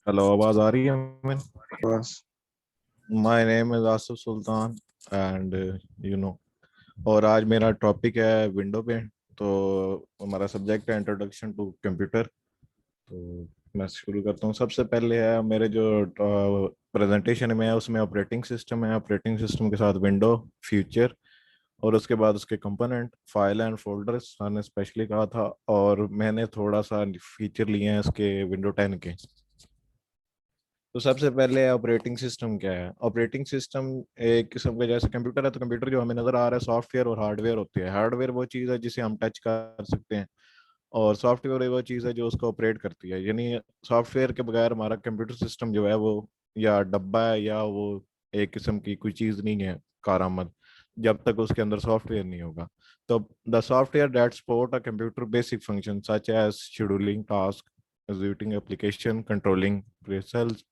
Hello, आवाज आ रही है मैं? बस। My name is Asif sultan and you know और आज मेरा टॉपिक है विंडो पे। तो हमारा सब्जेक्ट है इंट्रोडक्शन टू कंप्यूटर। तो मैं शुरू करता हूँ। सबसे पहले है मेरे जो प्रेजेंटेशन में है उसमें ऑपरेटिंग सिस्टम है। ऑपरेटिंग सिस्टम के साथ विंडो फीचर और उसके बाद उसके component file and folders sir ने स्पेशली कहा था। और मैंने थोड़ा सा फीचर लिए हैं इसके विंडो 10 के। तो सबसे पहले ऑपरेटिंग सिस्टम क्या है? ऑपरेटिंग सिस्टम एक किस्म का जैसे कंप्यूटर है, तो कंप्यूटर जो हमें नजर आ रहा है सॉफ्टवेयर और हार्डवेयर होती है। हार्डवेयर वो चीज़ है जिसे हम टच कर सकते हैं और सॉफ्टवेयर वो चीज़ है जो उसको ऑपरेट करती है। यानी सॉफ्टवेयर के बगैर हमारा कंप्यूटर सिस्टम जो है वो या डब्बा है या वो एक किस्म की कोई चीज़ नहीं है कारआमद, जब तक उसके अंदर सॉफ्टवेयर नहीं होगा। तो the software that support a computer basic function such as scheduling task, executing application, controlling cells.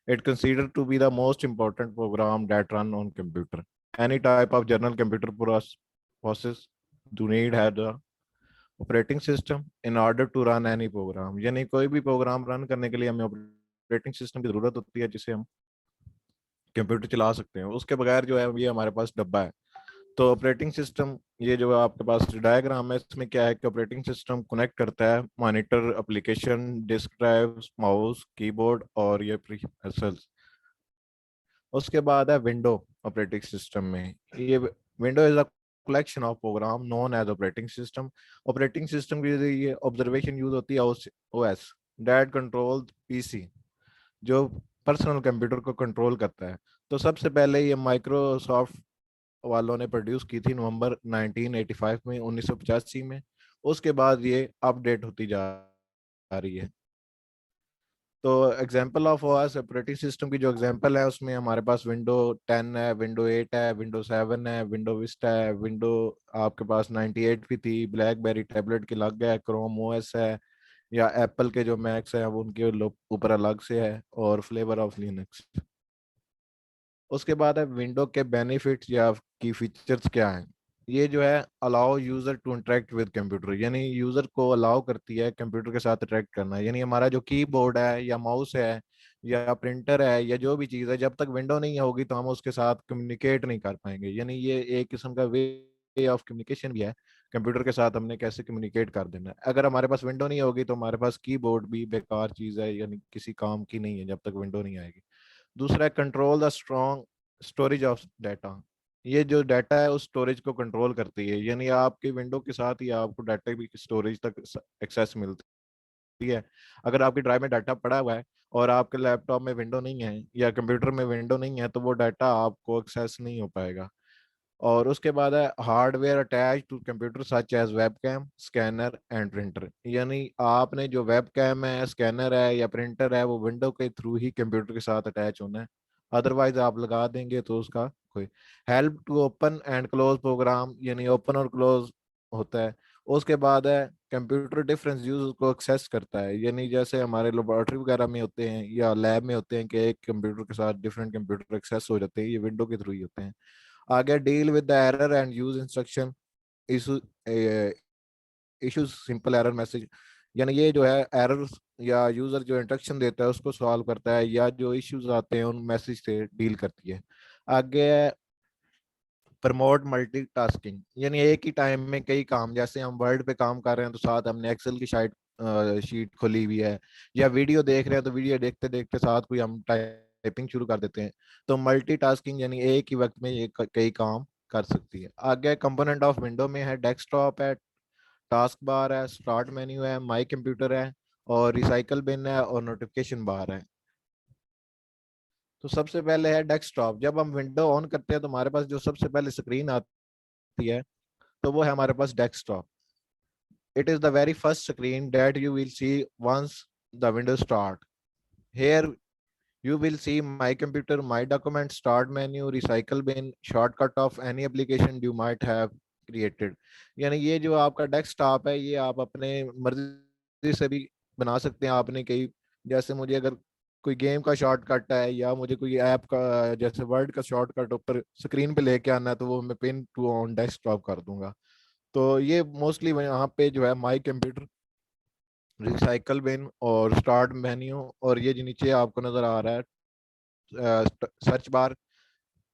It considered to be the most important program that run on computer. Any type of general computer process do need have the operating system in order to run any program. यानी कोई भी program run करने के लिए हमें operating system की जरूरत होती है जिसे हम कंप्यूटर चला सकते हैं। उसके बगैर जो है ये हमारे पास डब्बा है। तो ऑपरेटिंग सिस्टम ये जो आपके पास डायग्राम है इसमें क्या है कि ऑपरेटिंग सिस्टम कनेक्ट करता है monitor, application, disk drive, mouse, keyboard और ये प्रीसेल्स। उसके बाद है विंडो। ऑपरेटिंग सिस्टम में ये window is a collection of program known as operating system. Operating system की ये ऑब्जर्वेशन यूज होती है ओएस दैट कंट्रोल पीसी, जो पर्सनल कंप्यूटर को कंट्रोल करता है। तो सबसे पहले ये माइक्रोसॉफ्ट वालों ने प्रोड्यूस की थी नवंबर 1985 में, 1985 में। उसके बाद ये अपडेट होती जा रही है। तो example of OS operating system की जो एग्जांपल है उसमें हमारे पास विंडो 10 है, विंडो 8 है, विंडो 7 है, विंडो विस्टा है, विंडो आपके पास 98 भी थी, ब्लैकबेरी टैबलेट के लग गया, क्रोम ओएस है, या एप्पल के जो मैक्स है वो उनके ऊपर अलग से है, और फ्लेवर ऑफ लिनक्स। उसके बाद है विंडो के बेनिफिट्स या की फीचर्स क्या हैं। ये जो है allow user to interact with computer, यानी यूजर को अलाउ करती है कंप्यूटर के साथ इंटरेक्ट करना। यानी हमारा जो कीबोर्ड है या माउस है या प्रिंटर है या जो भी चीज़ है, जब तक विंडो नहीं होगी तो हम उसके साथ कम्युनिकेट नहीं कर पाएंगे। यानी ये एक किस्म का वे ऑफ कम्युनिकेशन भी है। कंप्यूटर के साथ हमने कैसे कम्युनिकेट कर देना है। अगर हमारे पास विंडो नहीं होगी तो हमारे पास कीबोर्ड भी बेकार चीज़ है, यानी किसी काम की नहीं है जब तक विंडो नहीं आएगी। दूसरा, control the strong storage of data. ये जो डाटा है उस स्टोरेज को कंट्रोल करती है। यानी आपकी विंडो के साथ ही आपको डाटा की स्टोरेज तक एक्सेस मिलती है। अगर आपकी ड्राइव में डाटा पड़ा हुआ है और आपके लैपटॉप में विंडो नहीं है या कंप्यूटर में विंडो नहीं है तो वो डाटा आपको एक्सेस नहीं हो पाएगा। और उसके बाद है hardware attach to computer such as webcam, scanner and printer. यानी आपने जो वेबकैम है, स्कैनर है या प्रिंटर है वो विंडो के थ्रू ही कंप्यूटर के साथ अटैच होना है। अदरवाइज आप लगा देंगे तो उसका कोई help to open and close program, यानी ओपन और क्लोज होता है। उसके बाद है कंप्यूटर डिफरेंस यूज को एक्सेस करता है। यानी जैसे हमारे लेबोरेटरी वगैरह में होते हैं या लैब में होते हैं कि एक कंप्यूटर के साथ डिफरेंट कंप्यूटर एक्सेस हो जाते हैं, ये विंडो के थ्रू ही होते हैं। आगे deal with the error and use instruction issue issues simple error message. यानी ये जो है एरर या यूजर जो इंस्ट्रक्शन देता है उसको सॉल्व करता है, या जो इश्यूज आते हैं उन मैसेज से डील करती है। आगे प्रमोट मल्टीटास्किंग, यानी एक ही टाइम में कई काम, जैसे हम वर्ड पे काम कर रहे हैं तो साथ हमने एक्सेल की शीट खोली हुई है, या वीडियो देख रहे हैं तो वीडियो देखते देखते साथ कोई हम टाइपिंग शुरू कर देते हैं। तो मल्टीटास्किंग यानी एक ही वक्त में ये कई काम कर सकती है। आगे कंपोनेंट ऑफ विंडो में है डेस्कटॉप है, टास्क बार है, स्टार्ट मेन्यू है, माई कंप्यूटर है, और रिसाइकल बिन है, और नोटिफिकेशन बार है। तो सबसे पहले है डेस्कटॉप। जब हम विंडो ऑन करते हैं तो हमारे पास जो सबसे पहले स्क्रीन आती है तो वो है हमारे पास desktop. It is the very first screen that you will see once the window start. Here you will see my computer, my document, start menu, recycle bin, shortcut of any application you might have created। यानी ये जो आपका desktop है ये आप अपने मर्जी से भी बना सकते हैं। आपने कई, जैसे मुझे अगर कोई गेम का शॉर्टकट है या मुझे कोई ऐप का जैसे वर्ड का शॉर्टकट ऊपर स्क्रीन पे लेके आना है तो वो मैं पिन टू ऑन डेस्कटॉप कर दूंगा। तो ये मोस्टली यहाँ पे जो है माई कंप्यूटर रिसाइकल बिन और स्टार्ट मेन्यू, और ये जो नीचे आपको नजर आ रहा है सर्च बार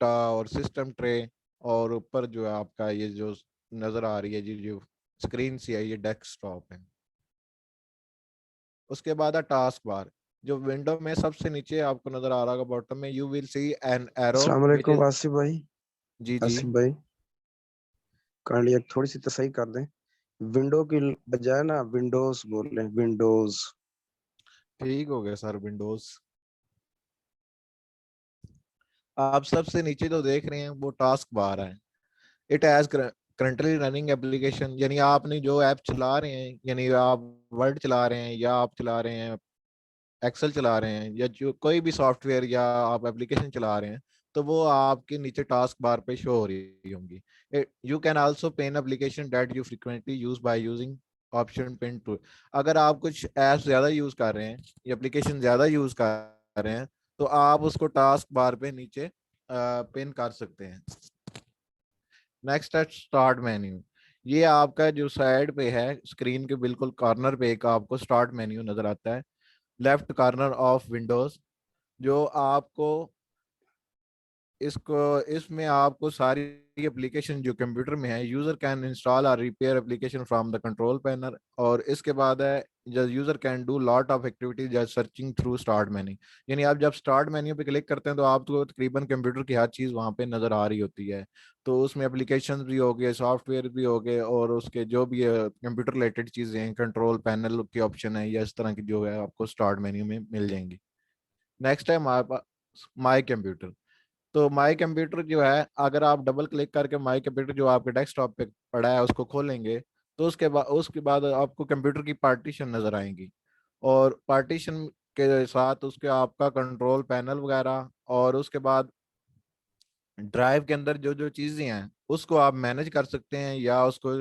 और सिस्टम ट्रे, और ऊपर जो है आपका ये जो नजर आ रही है जी जो स्क्रीन सी है ये डेस्कटॉप है। उसके बाद है टास्क बार, जो विंडो में सबसे नीचे आपको नजर आ रहा होगा बॉटम में, you will see an arrow अस्सलाम विच वालेकुम इज। आसिफ भाई। जी जी। आसिफ भाई, काइंडली एक थोड़ी सी तसहीह कर दें। विंडो की बजाय ना विंडोज बोल रहे हैं, विंडोज। ठीक हो गया सर, विंडोज। आप सबसे नीचे जो देख रहे हैं वो टास्क बार है। It has currently running application, यानी आपने जो ऐप चला रहे हैं, यानी आप वर्ड चला रहे हैं या आप चला रहे हैं एक्सेल चला रहे हैं या जो कोई भी सॉफ्टवेयर या आप एप्लीकेशन चला रहे हैं, तो वो आपके नीचे टास्क बार पे शो हो रही होंगी। You can also pen application that you frequently use by using option pin to. अगर आप कुछ ऐप्स ज्यादा यूज कर रहे हैं या एप्लीकेशन ज्यादा यूज कर रहे हैं, तो आप उसको टास्क बार पे नीचे पिन कर सकते हैं। नेक्स्ट है स्टार्ट मेन्यू। ये आपका जो साइड पे है स्क्रीन के बिल्कुल कॉर्नर पे एक आपको स्टार्ट मेन्यू नजर आता है, लेफ्ट कॉर्नर ऑफ विंडोज। जो आपको इसको इसमें आपको सारी एप्लीकेशन जो कंप्यूटर में है, यूजर कैन इंस्टॉल और repair application from the control panel. और इसके बाद है जब user can do lot of activities just searching through start menu. यानी आप जब स्टार्ट मेन्यू पे क्लिक करते हैं तो आपको तकरीबन कंप्यूटर की हर चीज वहां पे नजर आ रही होती है। तो उसमें एप्लीकेशन भी हो गए, सॉफ्टवेयर भी हो गए, और उसके जो भी कंप्यूटर रिलेटेड चीजें हैं, कंट्रोल पैनल के ऑप्शन है या इस तरह की जो है आपको स्टार्ट मेन्यू में मिल जाएंगी। नेक्स्ट है हमारे पास माई कंप्यूटर। तो माई कंप्यूटर जो है, अगर आप डबल क्लिक करके माई कंप्यूटर जो आपके डेस्कटॉप पे पड़ा है उसको खोलेंगे, तो उसके बाद आपको कंप्यूटर की पार्टीशन नजर आएंगी। और पार्टीशन के साथ उसके आपका कंट्रोल पैनल वगैरह, और उसके बाद ड्राइव के अंदर जो जो चीजें हैं उसको आप मैनेज कर सकते हैं, या उसको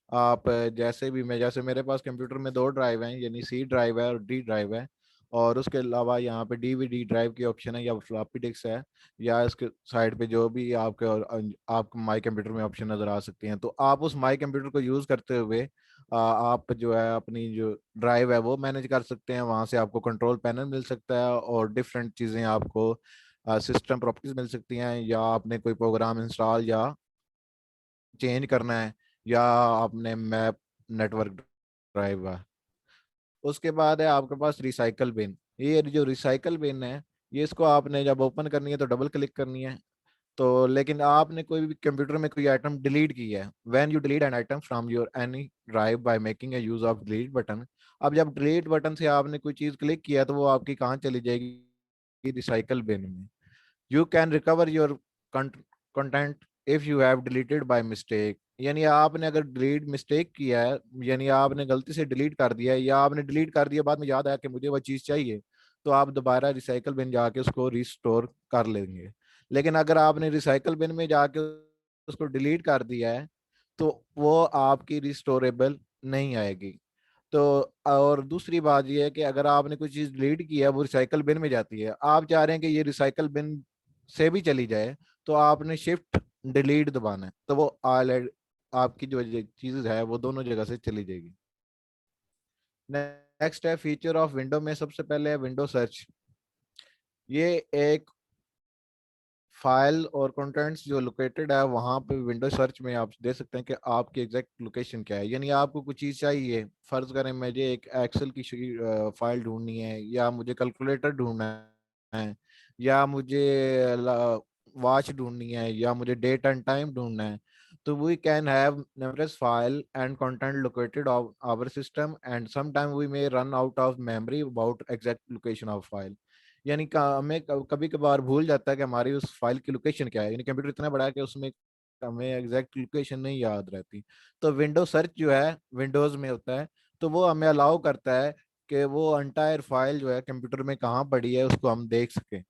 आप जैसे भी, मैं जैसे मेरे पास कंप्यूटर में दो ड्राइव हैं, यानी सी ड्राइव है और डी ड्राइव है। और उसके अलावा यहाँ पे डीवीडी ड्राइव की ऑप्शन है या फ्लॉपी डिस्क है, या इसके साइड पे जो भी आपके और आपको माई कंप्यूटर में ऑप्शन नजर आ सकते हैं। तो आप उस माई कंप्यूटर को यूज करते हुए आप जो है अपनी जो ड्राइव है वो मैनेज कर सकते हैं। वहां से आपको कंट्रोल पैनल मिल सकता है और डिफरेंट चीजें आपको सिस्टम प्रॉपर्टीज मिल सकती हैं, या आपने कोई प्रोग्राम इंस्टॉल या चेंज करना है, या आपने मैप नेटवर्क ड्राइव है। उसके बाद है आपके पास रिसाइकल बिन। ये जो रिसाइकल बिन है, ये इसको आपने जब ओपन करनी है तो डबल क्लिक करनी है। तो लेकिन आपने कोई भी कंप्यूटर में कोई आइटम डिलीट की है, when you delete an item from your any drive by making a use of delete button. अब जब डिलीट बटन से आपने कोई चीज क्लिक किया तो वो आपकी कहाँ चली जाएगी, रिसाइकल बिन में। You can recover your content if you have deleted by mistake. यानी आपने अगर डिलीट मिस्टेक किया है, यानी आपने गलती से डिलीट कर दिया है, या आपने डिलीट कर दिया बाद में याद आया कि मुझे वो चीज़ चाहिए, तो आप दोबारा रिसाइकल बिन जाके उसको रिस्टोर कर लेंगे। लेकिन अगर आपने रिसाइकल बिन में जाके उसको डिलीट कर दिया है, तो वो आपकी रिस्टोरेबल नहीं आएगी। तो और दूसरी बात यह है कि अगर आपने कोई चीज डिलीट की है वो रिसाइकल बिन में जाती है, आप चाह रहे हैं कि ये रिसाइकल बिन से भी चली जाए, तो आपने शिफ्ट डिलीट दबाना है, तो वो ऑलरेडी आपकी जो चीज है वो दोनों जगह से चली जाएगी। नेक्स्ट है फीचर ऑफ विंडो में, सबसे पहले है विंडो सर्च। ये एक फाइल और कंटेंट्स जो लोकेटेड है वहां पे विंडो सर्च में आप दे सकते हैं कि आपकी एग्जैक्ट लोकेशन क्या है। यानी आपको कुछ चीज़ चाहिए, फर्ज करें मुझे एक एक्सेल की फाइल ढूंढनी है, या मुझे कैलकुलेटर ढूंढना है, या मुझे वॉच ढूंढनी है, या मुझे डेट एंड टाइम ढूंढना है। तो we can have numerous file and content located of our system, and sometime we may run out of memory about exact location of file। यानी हमें कभी कभार भूल जाता है कि हमारी उस फाइल की लोकेशन क्या है, यानी कंप्यूटर इतना बड़ा है कि उसमें हमें एग्जैक्ट लोकेशन नहीं याद रहती। तो विंडो सर्च जो है विंडोज में होता है, तो वो हमें अलाउ करता है कि वो अंटायर फाइल जो है कंप्यूटर में कहाँ पड़ी है उसको हम देख सकें।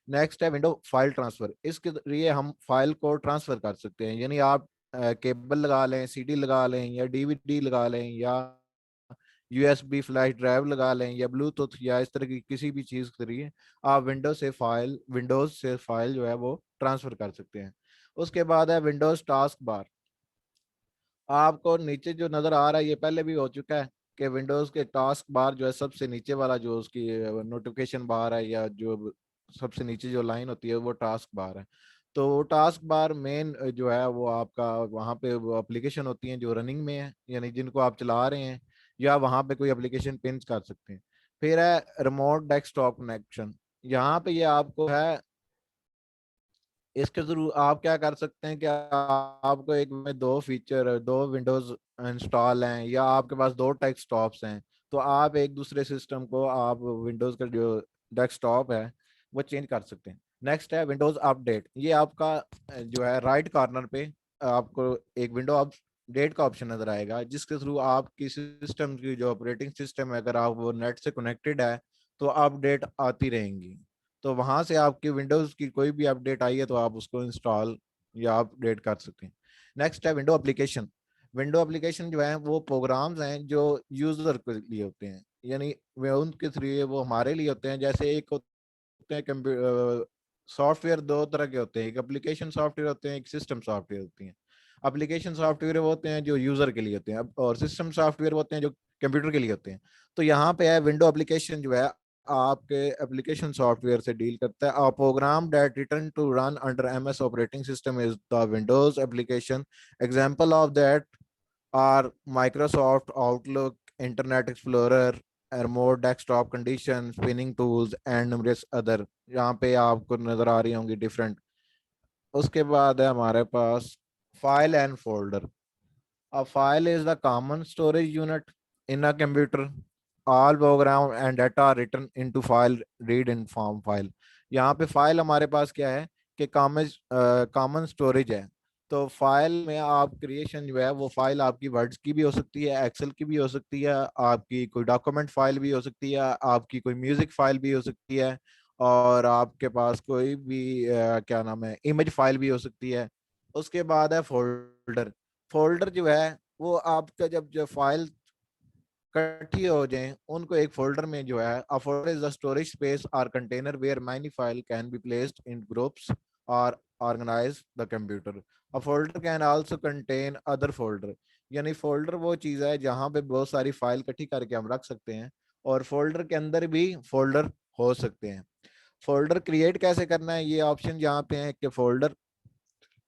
नेक्स्ट है विंडो फाइल ट्रांसफर। इसके लिए हम फाइल को ट्रांसफर कर सकते हैं, यानी आप केबल लगा लें, सीडी लगा लें, या डीवीडी लगा लें, या यूएसबी फ्लैश ड्राइव लगा लें, या ब्लूटूथ, या इस तरह की किसी भी चीज के जरिए आप विंडोज से फाइल जो है वो ट्रांसफर कर सकते हैं। उसके बाद है विंडोज टास्क बार। आपको नीचे जो नजर आ रहा है ये पहले भी हो चुका है, कि विंडोज के टास्क बार जो है सबसे नीचे वाला जो उसकी नोटिफिकेशन बार है या जो सबसे नीचे जो लाइन होती है वो टास्क बार है। तो वो टास्क बार मेन जो है वो आपका वहाँ पे वो एप्लीकेशन होती हैं जो रनिंग में है, यानी जिनको आप चला रहे हैं, या वहाँ पे कोई एप्लीकेशन पिन कर सकते हैं। फिर है रिमोट डेस्कटॉप कनेक्शन। यहाँ पे ये आपको है, इसके थ्रू आप क्या कर सकते हैं कि आपको एक में दो फीचर, दो विंडोज इंस्टॉल हैं, या आपके पास दो डेस्कटॉप्स हैं, तो आप एक दूसरे सिस्टम को आप विंडोज का जो डेस्कटॉप है वो चेंज कर सकते हैं। नेक्स्ट है विंडोज अपडेट। ये आपका जो है राइट कॉर्नर पे आपको एक विंडो अपडेट का ऑप्शन नजर आएगा, जिसके थ्रू आपकी सिस्टम की जो ऑपरेटिंग सिस्टम है, अगर आप वो नेट से कनेक्टेड है तो अपडेट आती रहेंगी। तो वहां से आपकी विंडोज की कोई भी अपडेट आई है तो आप उसको इंस्टॉल या अपडेट कर सकते हैं। नेक्स्ट है विंडो एप्लीकेशन। विंडो एप्लीकेशन जो है वो प्रोग्राम्स हैं जो यूजर के लिए होते हैं, यानी वे उनके थ्रू वो हमारे लिए होते हैं। जैसे एक होते हैं सॉफ्टवेयर दो तरह के होते हैं, एक एप्लीकेशन सॉफ्टवेयर होते हैं, एक सिस्टम सॉफ्टवेयर होती हैं। एप्लीकेशन सॉफ्टवेयर वो होते हैं जो यूजर के लिए होते हैं, और सिस्टम सॉफ्टवेयर होते हैं जो कंप्यूटर के लिए होते हैं। तो यहाँ पे है विंडो एप्लीकेशन जो है आपके एप्लीकेशन सॉफ्टवेयर से डील करता है। Program that return to run under MS operating system is the Windows application. Example of that are Microsoft Outlook, Internet Explorer, remote desktop condition, spinning tools and numerous other. यहाँ पे आपको नजर आ रही होंगी different. उसके बाद है हमारे पास file and folder. A file is the common storage unit in a computer. All program and data are written into file, read in form file. यहाँ पे फाइल हमारे पास क्या है कि कॉमन स्टोरेज है। तो फाइल में आप क्रिएशन जो है वो फाइल आपकी वर्ड्स की भी हो सकती है, एक्सेल की भी हो सकती है, आपकी कोई डॉक्यूमेंट फाइल भी हो सकती है, आपकी कोई म्यूजिक फाइल भी हो सकती है, और आपके पास कोई भी क्या नाम है इमेज फाइल भी हो सकती है। उसके बाद है फोल्डर। फोल्डर जो है वो आपका जब जो फाइल इकट्ठी हो जाए उनको एक फोल्डर में जो है, a folder is the storage space और container where many file can be placed in groups और organize the computer. A folder can also contain other folder. यानी फोल्डर वो चीज है जहां पे बहुत सारी फाइल इकट्ठी करके हम रख सकते हैं, और फोल्डर के अंदर भी फोल्डर हो सकते हैं। फोल्डर क्रिएट कैसे करना है, ये ऑप्शन यहाँ पे है कि फोल्डर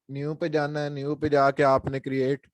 न्यू पे जाना है, न्यू पे जाके आपने क्रिएट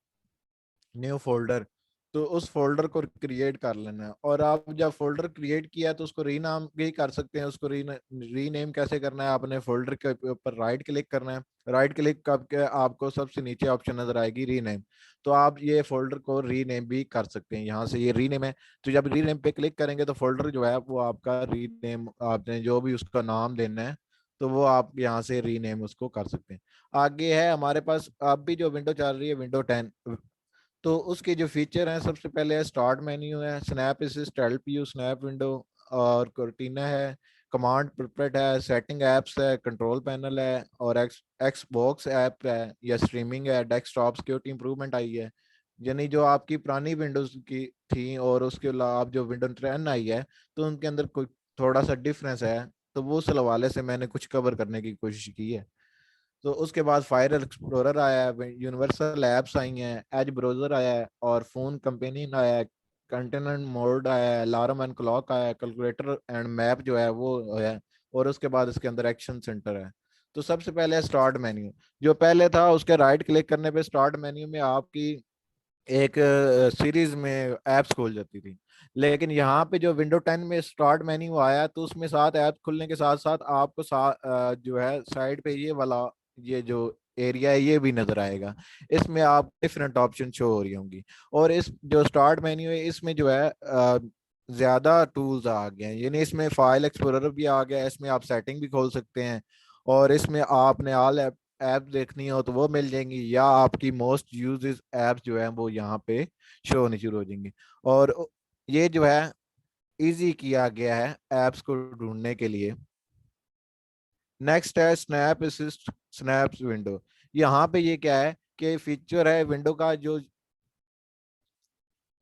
न्यू फोल्डर, तो उस फोल्डर को क्रिएट कर लेना है। और आप जब फोल्डर क्रिएट किया तो उसको रीनाम भी कर सकते हैं। उसको रीनेम कैसे करना है, आपने फोल्डर के ऊपर राइट क्लिक करना है। राइट क्लिक करके आपको सबसे नीचे ऑप्शन नजर आएगी रीनेम, तो आप ये फोल्डर को रीनेम भी कर सकते हैं। यहाँ से ये रीनेम है, तो जब रीनेम पे क्लिक करेंगे तो फोल्डर जो है वो आपका रीनेम, आपने जो भी उसका नाम देना है तो वो आप यहाँ से रीनेम उसको कर सकते हैं। आगे है हमारे पास अब भी जो विंडो चल रही है विंडो 10, तो उसके जो फीचर हैं सबसे पहले है स्टार्ट मेन्यू है, snap assist, help you, snap window, और cortina है, कमांड प्रिपेट है, सेटिंग एप्स है, कंट्रोल पैनल है, और एक्स बॉक्स ऐप है या स्ट्रीमिंग है, डेस्कटॉप सिक्योरिटी इंप्रूवमेंट आई है। यानी जो आपकी पुरानी विंडोज की थी और उसके अलावा जो विंडो 10 आई है तो उनके अंदर कोई थोड़ा सा डिफरेंस है, तो वो उस हवाले से मैंने कुछ कवर करने की कोशिश की है। तो उसके बाद फायर एक्सप्लोरर आया है, यूनिवर्सल एप्स आई हैं, एज ब्राउजर आया है, और फोन कंपेनियन आया है, कंटेनर मोड आया है, अलार्म एंड क्लॉक आया है, कैलकुलेटर एंड मैप जो है वो है, और उसके बाद इसके अंदर एक्शन सेंटर है। तो सबसे पहले है स्टार्ट मेन्यू। जो पहले था उसके राइट क्लिक करने पे स्टार्ट मेन्यू में आपकी एक सीरीज में एप्स खोल जाती थी। लेकिन यहाँ पे जो विंडो 10 में स्टार्ट मेन्यू आया तो उसमें साथ ऐप खुलने के साथ साथ आपको जो है साइड पे ये वाला ये जो एरिया है ये भी नजर आएगा। इसमें आप डिफरेंट ऑप्शन शो हो रही होंगी। और इस जो स्टार्ट मेन्यू है इसमें जो है ज्यादा टूल्स आ गए हैं, यानी इसमें फाइल एक्सप्लोरर भी आ गया है, इसमें आप सेटिंग भी खोल सकते हैं, और इसमें आपने ऑल ऐप देखनी हो तो वो मिल जाएंगी, या आपकी मोस्ट यूज्ड ऐप्स जो है वो यहाँ पे शो होनी शुरू हो जाएंगी। और ये जो है इजी किया गया है ऐप्स को ढूंढने के लिए। नेक्स्ट है स्नैप असिस्ट, स्नैप्स विंडो। यहाँ पे ये क्या है कि फीचर है विंडो का जो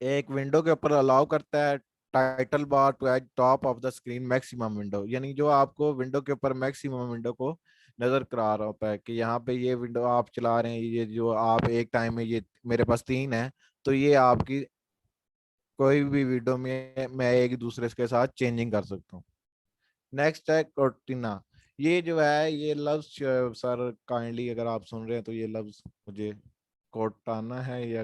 एक विंडो के ऊपर अलाउ करता है title bar to at top of the screen maximum window, यानी जो आपको विंडो के ऊपर मैक्सिमम विंडो को नजर करा रहा होता है कि यहाँ पे ये विंडो आप चला रहे हैं, ये जो आप एक टाइम में ये मेरे पास तीन है तो ये आपकी कोई भी विंडो में मैं एक दूसरे के साथ चेंजिंग कर सकता हूँ। नेक्स्ट है कोर्टिना। ये जो है ये लफ्ज सर काइंडली अगर आप सुन रहे हैं तो ये लफ्ज मुझे कोर्टाना है या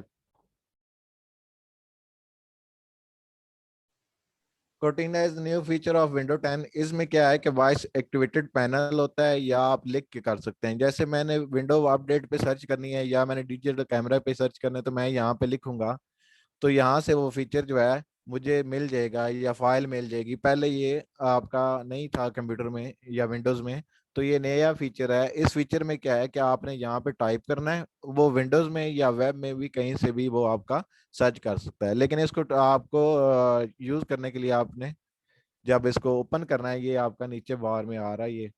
Cortina is new feature of window 10। इसमें क्या है कि वॉइस एक्टिवेटेड पैनल होता है या आप लिख के कर सकते हैं। जैसे मैंने विंडो अपडेट पे सर्च करनी है या मैंने डिजिटल कैमरा पे सर्च करना है तो मैं यहाँ पे लिखूंगा तो यहाँ से वो फीचर जो है मुझे मिल जाएगा या फाइल मिल जाएगी। पहले ये आपका नहीं था कंप्यूटर में या विंडोज में, तो ये नया फीचर है। इस फीचर में क्या है कि आपने यहाँ पे टाइप करना है, वो विंडोज में या वेब में भी कहीं से भी वो आपका सर्च कर सकता है। लेकिन इसको आपको यूज करने के लिए आपने जब इसको ओपन करना है, ये आपका नीचे बार में आ रहा है ये।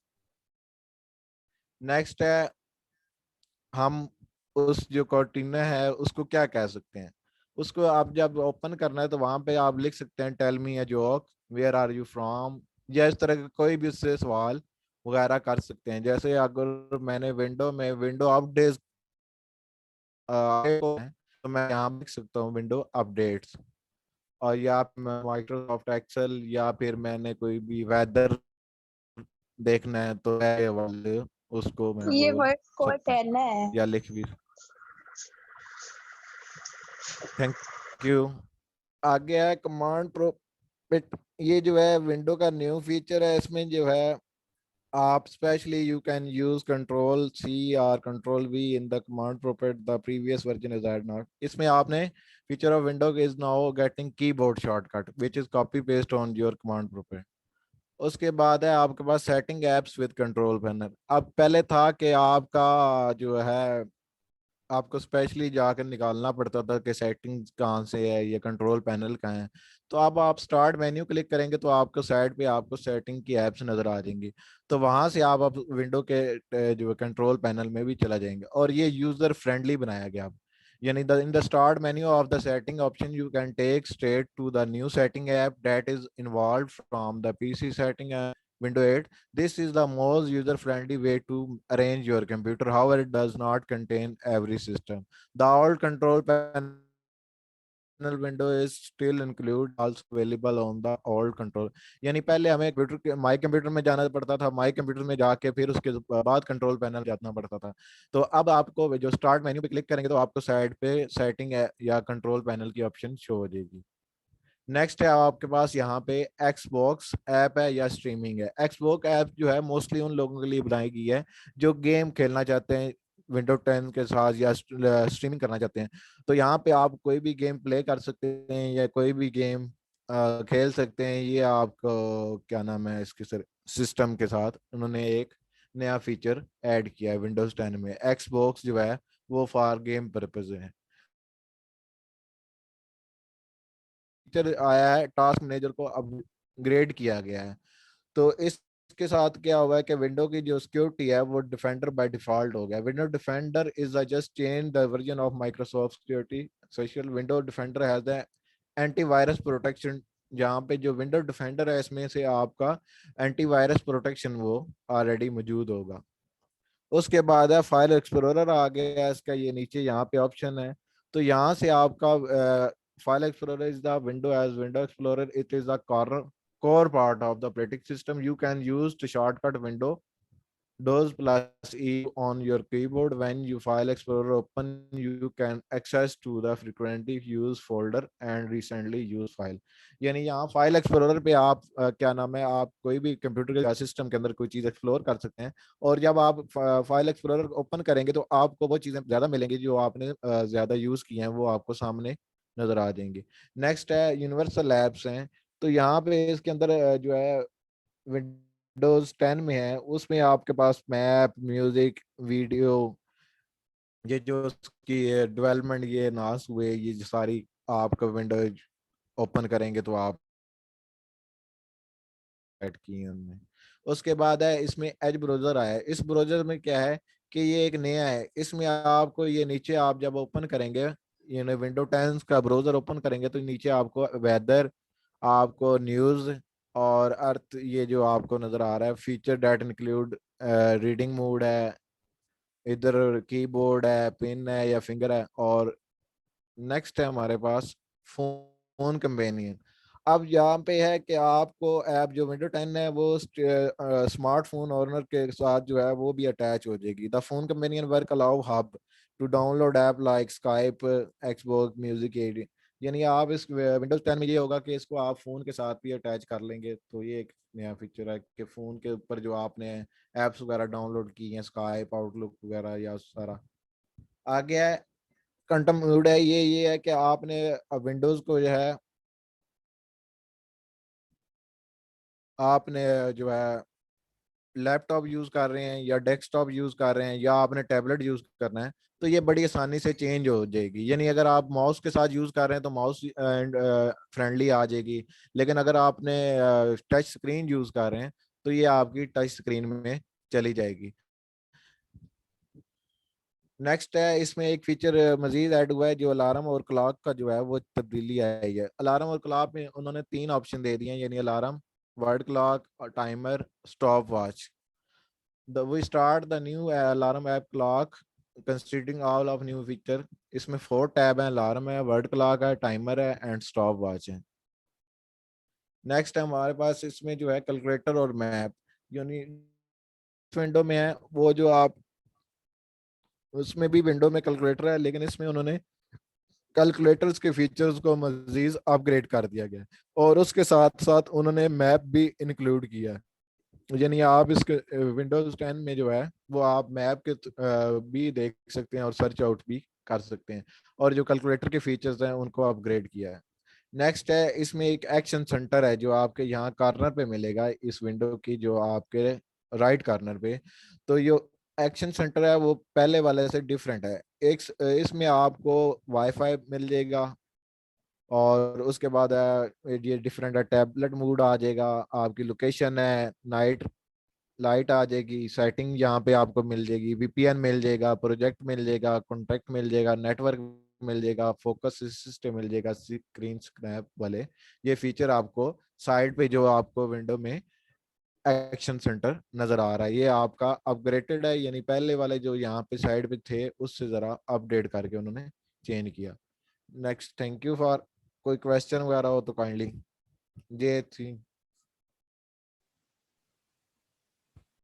नेक्स्ट है हम उस जो कॉर्टिना है उसको क्या कह सकते हैं। उसको आप जब ओपन करना है तो वहां पे आप लिख सकते हैं tell me a joke, where are you from, या इस तरह का कोई भी उससे सवाल वगैरह कर सकते हैं। जैसे अगर मैंने विंडो में विंडो अपडेट तो मैं यहाँ लिख सकता हूँ विंडो अपडेट्स, और या माइक्रोसॉफ्ट एक्सेल, या फिर मैंने कोई भी वेदर देखना है तो ये वाले उसको मैं ये बोल वर्ड सकता हूँ कोर्टेना है। या लिख भी। Thank you. आगे है कमांड प्रोम्प्ट। ये जो है विंडो का न्यू फीचर है। इसमें जो है आप specially you can use control C और control V in the command prompt, the previous version is add not. इसमें आपने feature of window is now getting keyboard shortcut which is copy paste on your command prompt. उसके बाद है आपके पास setting apps with control panel. अब पहले था कि आपका जो है आपको स्पेशली जाकर निकालना पड़ता था कि सेटिंग्स कहाँ से है, ये कंट्रोल पैनल कहाँ है। तो अब आप स्टार्ट मेन्यू क्लिक करेंगे तो आपको साइड पे आपको सेटिंग की एप्स नजर आ जाएंगी। तो वहां से आप अब विंडो के जो कंट्रोल पैनल में भी चला जाएंगे, और ये यूजर फ्रेंडली बनाया गया अब। यानी in the start menu of the setting option you can take straight to the new setting app that is involve from the PC setting window 8. This is the most user friendly way to arrange your computer. However, it does not contain every system. The old control panel window is still include also available on the old control। यानी पहले हमें computer के my computer में जाना पड़ता था, my computer में जाके फिर उसके बाद कंट्रोल पैनल जाना पड़ता था। तो अब आपको जो स्टार्ट मेन्यू पे क्लिक करेंगे तो आपको साइड पे सेटिंग या कंट्रोल पैनल की ऑप्शन शो हो जाएगी। नेक्स्ट है आपके पास यहाँ पे एक्सबॉक्स ऐप है या स्ट्रीमिंग है। एक्सबॉक्स ऐप जो है मोस्टली उन लोगों के लिए बनाई गई है जो गेम खेलना चाहते हैं विंडो 10 के साथ या स्ट्रीमिंग करना चाहते हैं। तो यहाँ पे आप कोई भी गेम प्ले कर सकते हैं या कोई भी गेम खेल सकते हैं। ये आपको क्या नाम है इसके सर सिस्टम के साथ उन्होंने एक नया फीचर ऐड किया है विंडोज 10 में। एक्सबॉक्स जो है वो फॉर गेम पर्पज है। फीचर आया है टास्क मैनेजर को अपग्रेड किया गया है। तो इसके साथ क्या हुआ है कि विंडो की जो सिक्योरिटी है वो डिफेंडर बाय डिफॉल्ट हो गया। Window defender is just change the version of Microsoft security social. Window defender has the antivirus protection. जहाँ पे जो विंडो डिफेंडर है इसमें से आपका एंटीवायरस प्रोटेक्शन वो ऑलरेडी मौजूद होगा। उसके बाद है फाइल एक्सप्लोरर आ गया है इसका, ये नीचे यहाँ पे ऑप्शन है। तो यहाँ से आपका file explorer is the window as window explorer, it is the core part of the operating system you can use to shortcut window doors plus E on your keyboard. When you file explorer open you can access to the frequently used folder and recently used file। यानी यहाँ file explorer पे आप क्या नाम है आप कोई भी कंप्यूटर के सिस्टम के अंदर कोई चीज एक्सप्लोर कर सकते हैं, और जब आप फाइल एक्सप्लोरर ओपन करेंगे तो आपको वो चीजें ज्यादा मिलेंगी जो आपने ज्यादा यूज की हैं, वो आपको सामने नजर आ जाएंगी। नेक्स्ट है यूनिवर्सल लैब्स हैं। तो यहाँ पे इसके अंदर जो है विंडोज 10 में है उसमें आपके पास मैप म्यूजिक वीडियो ये जो उसकी डेवलपमेंट ये नास हुए ये जो सारी आपका विंडोज ओपन करेंगे तो आप ऐड की हैं उनमें। उसके बाद है इसमें एज ब्राउजर आया है। इस ब्राउजर में क्या है कि ये एक नया है। इसमें आपको ये नीचे आप जब ओपन करेंगे ये विंडो 10 का ब्राउजर ओपन करेंगे तो नीचे आपको वेदर, आपको न्यूज और अर्थ ये जो आपको नजर आ रहा है feature that include reading mode है, इधर कीबोर्ड है, पिन है या फिंगर है। और नेक्स्ट है हमारे पास फोन फोन कंपेनियन। अब यहाँ पे है कि आपको ऐप जो विंडो 10 है वो स्मार्टफोन ओनर के साथ जो है वो भी अटैच हो जाएगी। The phone companion work allow hub to download app like Skype, Xbox music add. यानी आप इस विंडोज 10 में ये होगा कि इसको आप फोन के साथ भी अटैच कर लेंगे। तो ये एक नया फीचर है कि फोन के ऊपर जो आपने एप्स वगैरह डाउनलोड की हैं, स्काइप, आउटलुक वगैरह, या सारा आ गया है। क्वांटम मोड है, ये है कि आपने विंडोज को जो है आपने जो है लैपटॉप यूज कर रहे हैं या डेस्कटॉप यूज कर रहे हैं या आपने टैबलेट यूज करना है, तो ये बड़ी आसानी से चेंज हो जाएगी। यानी अगर आप माउस के साथ यूज कर रहे हैं तो माउस एंड फ्रेंडली आ जाएगी, लेकिन अगर आपने टच स्क्रीन यूज कर रहे हैं तो ये आपकी टच स्क्रीन में चली जाएगी। नेक्स्ट है, इसमें एक फीचर मजीद ऐड हुआ है जो अलार्म और क्लॉक का जो है वो तब्दीली आई है। अलार्म और क्लॉक में उन्होंने 3 ऑप्शन दे दिए हैं, यानी अलार्म, वर्ड क्लॉक और timer, stop watch. We start the new alarm app clock considering all of new feature। इसमें 4 टैब हैं, अलार्म है, वर्ड क्लॉक है, टाइमर है एंड स्टॉप वॉच है। नेक्स्ट है हमारे पास इसमें जो है कैलकुलेटर और मैप। यानी विंडो में है वो जो आप, उसमें भी विंडो में कैलकुलेटर है, लेकिन इसमें उन्होंने कैलकुलेटर्स के फीचर्स को मजीद अपग्रेड कर दिया गया है और उसके साथ साथ उन्होंने मैप भी इंक्लूड किया है। यानी आप इसके विंडोज 10 में जो है वो आप मैप के भी देख सकते हैं और सर्च आउट भी कर सकते हैं, और जो कैलकुलेटर के फीचर्स हैं उनको अपग्रेड किया है। नेक्स्ट है, इसमें एक एक्शन सेंटर है जो आपके यहाँ कॉर्नर पे मिलेगा इस विंडो की, जो आपके राइट कॉर्नर पे। तो ये एक्शन सेंटर है वो पहले वाले से डिफरेंट है। एक इसमें आपको वाईफाई मिल जाएगा, और उसके बाद ये डिफरेंट है, टैबलेट मोड आ जाएगा, आपकी लोकेशन है, नाइट लाइट आ जाएगी, सेटिंग यहाँ पे आपको मिल जाएगी, वीपीएन मिल जाएगा, प्रोजेक्ट मिल जाएगा, कॉन्टैक्ट मिल जाएगा, नेटवर्क मिल जाएगा, फोकस सिस्टम मिल जाएगा, स्क्रीन स्नैप वाले। ये फीचर आपको साइड पे जो आपको विंडो में एक्शन सेंटर नजर आ रहा है, ये आपका अपग्रेडेड है। यानी पहले वाले जो यहाँ पे साइड पे थे उससे जरा अपडेट करके उन्होंने चेंज किया। नेक्स्ट, थैंक यू फॉर, कोई क्वेश्चन वगैरह हो तो काइंडली। ये थी